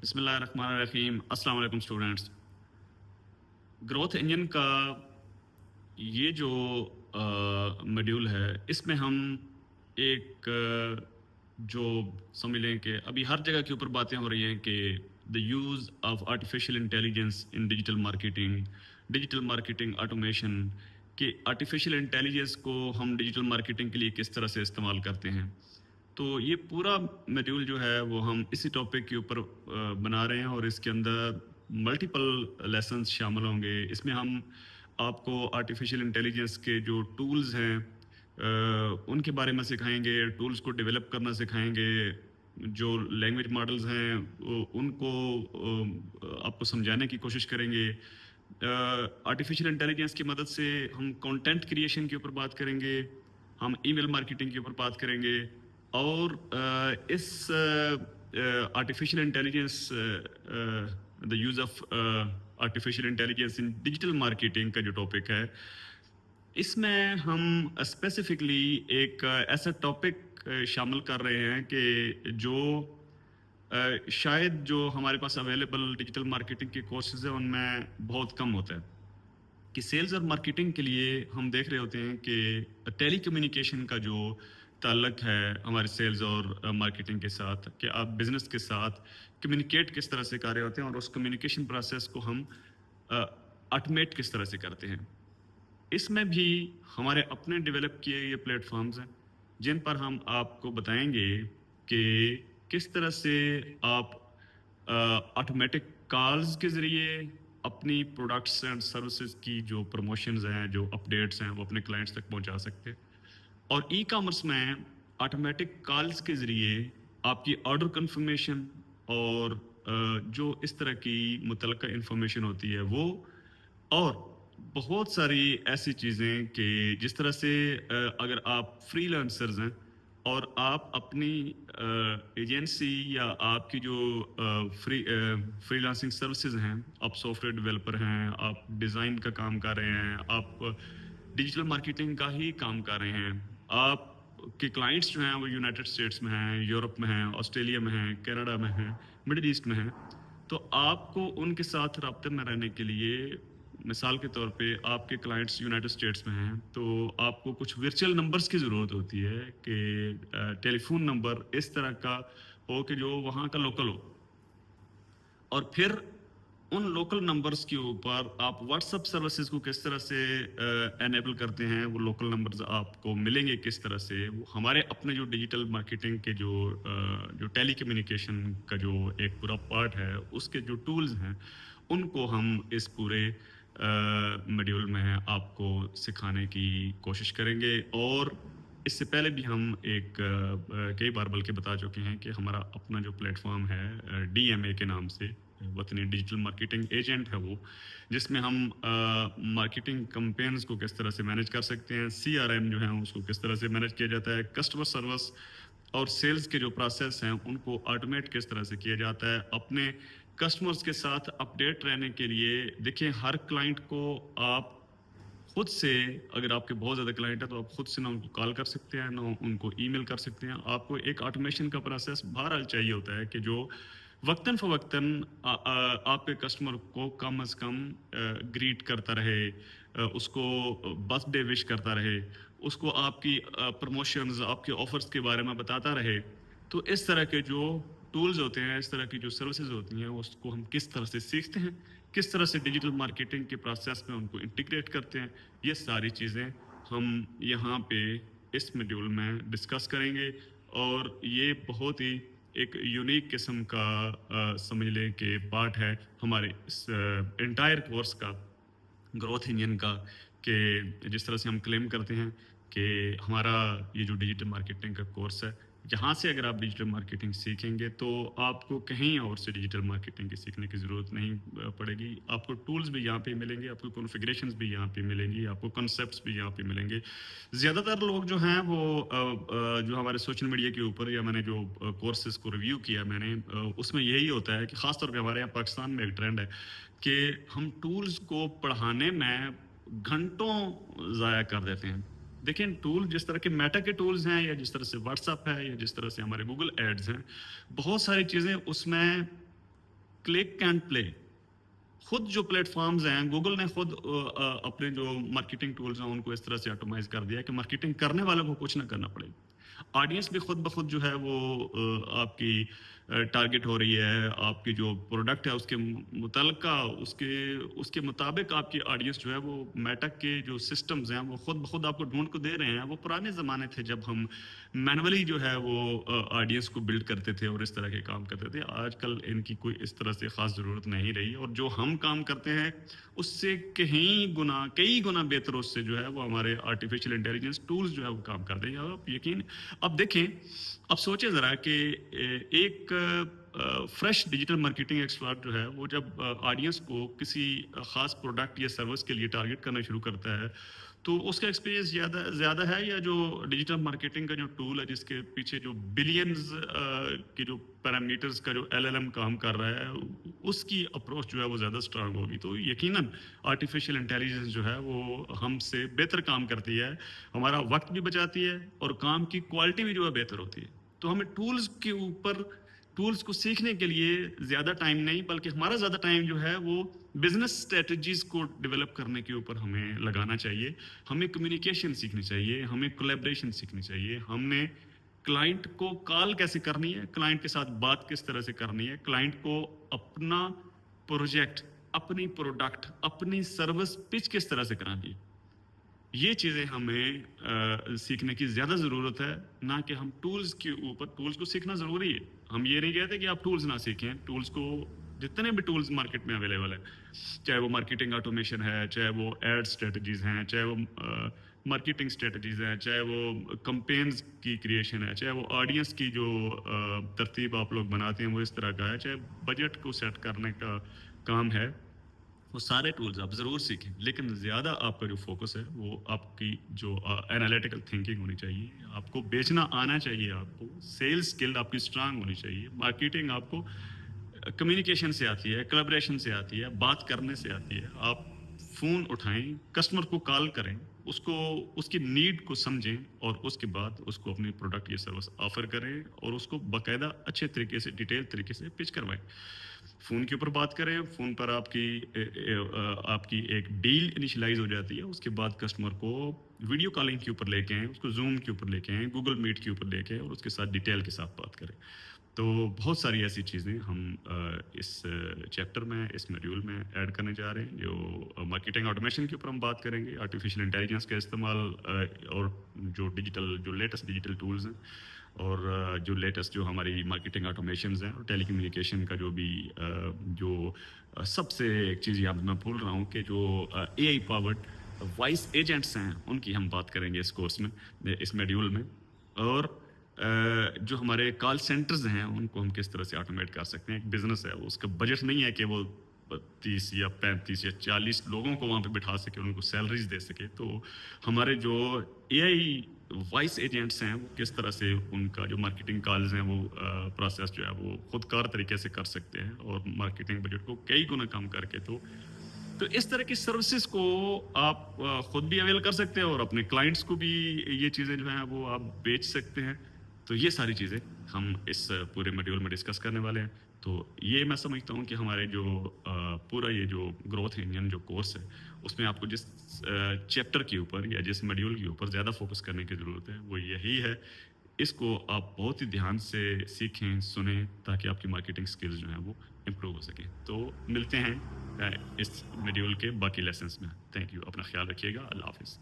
बिस्मिल्लाहिर्रहमानिर्रहीम। अस्सलाम वालेकुम स्टूडेंट्स। ग्रोथ इंजन का ये जो मॉड्यूल है, इसमें हम एक जो समझ लें कि अभी हर जगह के ऊपर बातें हो रही हैं कि the use of artificial intelligence in digital marketing automation, कि आर्टिफिशियल इंटेलिजेंस को हम डिजिटल मार्केटिंग के लिए किस तरह से इस्तेमाल करते हैं। तो ये पूरा मॉड्यूल जो है वो हम इसी टॉपिक के ऊपर बना रहे हैं और इसके अंदर मल्टीपल लेसन्स शामिल होंगे। इसमें हम आपको आर्टिफिशियल इंटेलिजेंस के जो टूल्स हैं उनके बारे में सिखाएंगे, टूल्स को डेवलप करना सिखाएंगे, जो लैंग्वेज मॉडल्स हैं उनको आपको समझाने की कोशिश करेंगे। आर्टिफिशियल इंटेलिजेंस की मदद से हम कंटेंट क्रिएशन के ऊपर बात करेंगे, हम ईमेल मार्केटिंग के ऊपर बात करेंगे और इस artificial intelligence the use of artificial intelligence in digital marketing का जो टॉपिक है, इसमें हम स्पेसिफिकली एक ऐसा टॉपिक शामिल कर रहे हैं कि जो शायद जो हमारे पास अवेलेबल डिजिटल मार्केटिंग के कोर्सेज हैं उनमें बहुत कम होता है। कि सेल्स और मार्केटिंग के लिए हम देख रहे होते हैं कि टेली कम्युनिकेशन का जो ताल्लुक है हमारे सेल्स और मार्केटिंग के साथ, कि आप बिजनेस के साथ कम्युनिकेट किस तरह से कर रहे होते हैं और उस कम्युनिकेशन प्रोसेस को हम ऑटोमेट किस तरह से करते हैं। इसमें भी हमारे अपने डेवलप किए ये प्लेटफॉर्म्स हैं जिन पर हम आपको बताएंगे कि किस तरह से आप ऑटोमेटिक कॉल्स के ज़रिए अपनी प्रोडक्ट्स एंड सर्विसेज की जो प्रमोशंस हैं, जो अपडेट्स हैं, वो अपने क्लाइंट्स तक पहुंचा सकते हैं। और ई कॉमर्स में ऑटोमेटिक कॉल्स के ज़रिए आपकी ऑर्डर कंफर्मेशन और जो इस तरह की मुतल्लिका इंफॉर्मेशन होती है वो, और बहुत सारी ऐसी चीज़ें कि जिस तरह से अगर आप फ्रीलांसर्स हैं और आप अपनी एजेंसी या आपकी जो फ्रीलांसिंग सर्विसेज हैं, आप सॉफ्टवेयर डेवलपर हैं, आप डिज़ाइन का काम कर रहे हैं, आप डिजिटल मार्केटिंग का ही काम कर रहे हैं, आप के क्लाइंट्स जो हैं वो यूनाइटेड स्टेट्स में हैं, यूरोप में हैं, ऑस्ट्रेलिया में हैं, कनाडा में हैं, मिडिल ईस्ट में हैं, तो आपको उनके साथ राब्ते में रहने के लिए, मिसाल के तौर पे आपके क्लाइंट्स यूनाइटेड स्टेट्स में हैं तो आपको कुछ वर्चुअल नंबर्स की ज़रूरत होती है कि टेलीफोन नंबर इस तरह का हो कि जो वहाँ का लोकल हो, और फिर उन लोकल नंबर्स के ऊपर आप व्हाट्सअप सर्विसेज को किस तरह से एनेबल करते हैं। वो लोकल नंबर्स आपको मिलेंगे किस तरह से, वो हमारे अपने जो डिजिटल मार्केटिंग के जो टेली कम्युनिकेशन का जो एक पूरा पार्ट है उसके जो टूल्स हैं उनको हम इस पूरे मॉड्यूल में आपको सिखाने की कोशिश करेंगे। और इससे पहले भी हम एक कई बार बल्कि बता चुके हैं कि हमारा अपना जो प्लेटफॉर्म है DMA के नाम से, वतनी डिजिटल मार्केटिंग एजेंट है वो, जिसमें हम मार्केटिंग कैंपेन्स को किस तरह से मैनेज कर सकते हैं, CRM जो है उसको किस तरह से मैनेज किया जाता है, कस्टमर सर्विस और सेल्स के जो प्रोसेस हैं उनको ऑटोमेट किस तरह से किया जाता है। अपने कस्टमर्स के साथ अपडेट रहने के लिए देखिए, हर क्लाइंट को आप खुद से, अगर आपके बहुत ज़्यादा क्लाइंट है तो आप खुद से ना उनको कॉल कर सकते हैं ना उनको ईमेल कर सकते हैं। आपको एक ऑटोमेशन का प्रोसेस बहरहाल चाहिए होता है कि जो वक्तन फ़वक्तन आपके कस्टमर को कम अज़ कम ग्रीट करता रहे, उसको बर्थडे विश करता रहे, उसको आपकी प्रमोशंस, आपके ऑफर्स के बारे में बताता रहे। तो इस तरह के जो टूल्स होते हैं, इस तरह की जो सर्विसेज होती हैं, उसको हम किस तरह से सीखते हैं, किस तरह से डिजिटल मार्केटिंग के प्रोसेस में उनको इंटीग्रेट करते हैं, ये सारी चीज़ें हम यहाँ पे इस मॉड्यूल में डिस्कस करेंगे। और ये बहुत ही एक यूनिक किस्म का समझ लें कि पार्ट है हमारे इस एंटायर कोर्स का, ग्रोथ इंजन का, कि जिस तरह से हम क्लेम करते हैं कि हमारा ये जो डिजिटल मार्केटिंग का कोर्स है, यहाँ से अगर आप डिजिटल मार्केटिंग सीखेंगे तो आपको कहीं और से डिजिटल मार्केटिंग की सीखने की ज़रूरत नहीं पड़ेगी। आपको टूल्स भी यहाँ पे मिलेंगे, आपको कॉन्फ़िगरेशंस भी यहाँ पे मिलेंगी, आपको कॉन्सेप्ट्स भी यहाँ पे मिलेंगे। ज़्यादातर लोग जो हैं वो जो हमारे सोशल मीडिया के ऊपर, या मैंने जो कोर्सेज़ को रिव्यू किया मैंने, उसमें यही होता है कि ख़ासतौर पर हमारे यहाँ पाकिस्तान में एक ट्रेंड है कि हम टूल्स को पढ़ाने में घंटों ज़ाया कर देते हैं। देखिए, टूल जिस तरह के मेटा के टूल्स हैं, या जिस तरह से व्हाट्सअप है, या जिस तरह से हमारे गूगल एड्स हैं, बहुत सारी चीज़ें उसमें क्लिक एंड प्ले। खुद जो प्लेटफॉर्म्स हैं, गूगल ने खुद अपने जो मार्केटिंग टूल्स हैं उनको इस तरह से ऑटोमाइज कर दिया कि मार्केटिंग करने वालों को कुछ ना करना पड़े। ऑडियंस भी खुद ब खुद जो है वो आपकी टारगेट हो रही है, आपकी जो प्रोडक्ट है उसके मुतलका उसके उसके मुताबिक आपकी ऑडियंस जो है वो मेटा के जो सिस्टम्स हैं वो खुद ब खुद आपको ढूंढ को दे रहे हैं। वो पुराने ज़माने थे जब हम मैनुअली जो है वो ऑडियंस को बिल्ड करते थे और इस तरह के काम करते थे। आजकल इनकी कोई इस तरह से ख़ास ज़रूरत नहीं रही, और जो हम काम करते हैं उससे कई गुना बेहतर उससे जो है वो हमारे आर्टिफिशियल इंटेलिजेंस टूल्स जो है वो काम करते हैं। आप यकीन अब देखें, अब सोचें ज़रा कि एक फ्रेश डिजिटल मार्केटिंग एक्सपर्ट जो है वो जब ऑडियंस को किसी ख़ास प्रोडक्ट या सर्विस के लिए टारगेट करना शुरू करता है, तो उसका एक्सपीरियंस ज़्यादा है या जो डिजिटल मार्केटिंग का जो टूल है जिसके पीछे जो बिलियंस के जो पैरामीटर्स का जो एलएलएम काम कर रहा है, उसकी अप्रोच जो है वो ज़्यादा स्ट्रांग होगी। तो यकीनन आर्टिफिशियल इंटेलिजेंस जो है वो हमसे बेहतर काम करती है, हमारा वक्त भी बचाती है और काम की क्वालिटी भी जो है बेहतर होती है। तो हमें टूल्स को सीखने के लिए ज़्यादा टाइम नहीं, बल्कि हमारा ज़्यादा टाइम जो है वो बिजनेस स्ट्रेटजीज को डेवलप करने के ऊपर हमें लगाना चाहिए। हमें कम्युनिकेशन सीखनी चाहिए, हमें कोलैबोरेशन सीखनी चाहिए, हमने क्लाइंट को कॉल कैसे करनी है, क्लाइंट के साथ बात किस तरह से करनी है, क्लाइंट को अपना प्रोजेक्ट, अपनी प्रोडक्ट, अपनी सर्विस पिच किस तरह से करानी है। ये चीज़ें हमें सीखने की ज़्यादा ज़रूरत है, ना कि हम टूल्स के ऊपर। टूल्स को सीखना ज़रूरी है, हम ये नहीं कहते कि आप टूल्स ना सीखें। टूल्स को, जितने भी टूल्स मार्केट में अवेलेबल है, चाहे वो मार्केटिंग ऑटोमेशन है, चाहे वो एड स्ट्रेटजीज़ हैं, चाहे वो मार्केटिंग स्ट्रेटजीज़ हैं, चाहे वो कंपेन्स की क्रिएशन है, चाहे वो ऑडियंस की जो तरतीब आप लोग बनाते हैं वो इस तरह का है, चाहे बजट को सेट करने का काम है, वो सारे टूल्स आप ज़रूर सीखें। लेकिन ज़्यादा आपका जो फोकस है वो आपकी जो एनालिटिकल थिंकिंग होनी चाहिए, आपको बेचना आना चाहिए, आपको सेल्स स्किल आपकी स्ट्रांग होनी चाहिए, मार्केटिंग आपको कम्युनिकेशन से आती है, कोलैबोरेशन से आती है, बात करने से आती है। आप फ़ोन उठाएं, कस्टमर को कॉल करें, उसको उसकी नीड को समझें और उसके बाद उसको अपनी प्रोडक्ट या सर्विस ऑफर करें और उसको बाकायदा अच्छे तरीके से, डिटेल तरीके से पिच करवाएं। फ़ोन के ऊपर बात करें, फ़ोन पर आपकी एक डील इनिशियलाइज हो जाती है। उसके बाद कस्टमर को वीडियो कॉलिंग के ऊपर लेके आएँ, उसको ज़ूम के ऊपर लेके आएँ, गूगल मीट के ऊपर लेके आएँ और उसके साथ डिटेल के साथ बात करें। तो बहुत सारी ऐसी चीज़ें हम इस चैप्टर में, इस मॉड्यूल में ऐड करने जा रहे हैं। जो मार्केटिंग ऑटोमेशन के ऊपर हम बात करेंगे, आर्टिफिशियल इंटेलिजेंस का इस्तेमाल और जो लेटेस्ट डिजिटल टूल्स हैं और जो लेटेस्ट जो हमारी मार्केटिंग ऑटोमेशंस हैं और टेलीकम्युनिकेशन का जो भी सबसे एक चीज़ यहाँ मैं भूल रहा हूँ कि जो एआई पावर्ड वॉइस एजेंट्स हैं उनकी हम बात करेंगे इस कोर्स में, इस मॉड्यूल में। और जो हमारे कॉल सेंटर्स हैं उनको हम किस तरह से ऑटोमेट कर सकते हैं। एक बिजनेस है, उसका बजट नहीं है कि वो 30 या 35 या 40 लोगों को वहाँ पे बिठा सके, उनको सैलरीज दे सके। तो हमारे जो एआई वॉइस एजेंट्स हैं वो किस तरह से उनका जो मार्केटिंग कॉल्स हैं वो प्रोसेस जो है वो खुदकार तरीके से कर सकते हैं और मार्केटिंग बजट को कई गुना कम करके। तो इस तरह की सर्विसेज को आप खुद भी अवेल कर सकते हैं और अपने क्लाइंट्स को भी ये चीज़ें जो हैं वो आप बेच सकते हैं। तो ये सारी चीज़ें हम इस पूरे मॉड्यूल में डिस्कस करने वाले हैं। तो ये मैं समझता हूँ कि हमारे जो पूरा ये जो ग्रोथ इंजन जो कोर्स है उसमें आपको जिस चैप्टर के ऊपर या जिस मॉड्यूल के ऊपर ज़्यादा फोकस करने की ज़रूरत है वो यही है। इसको आप बहुत ही ध्यान से सीखें, सुनें, ताकि आपकी मार्केटिंग स्किल्स जो हैं वो इम्प्रूव हो सके। तो मिलते हैं इस मॉड्यूल के बाकी लेसन्स में। थैंक यू, अपना ख्याल रखिएगा। अल्लाह हाफिज़।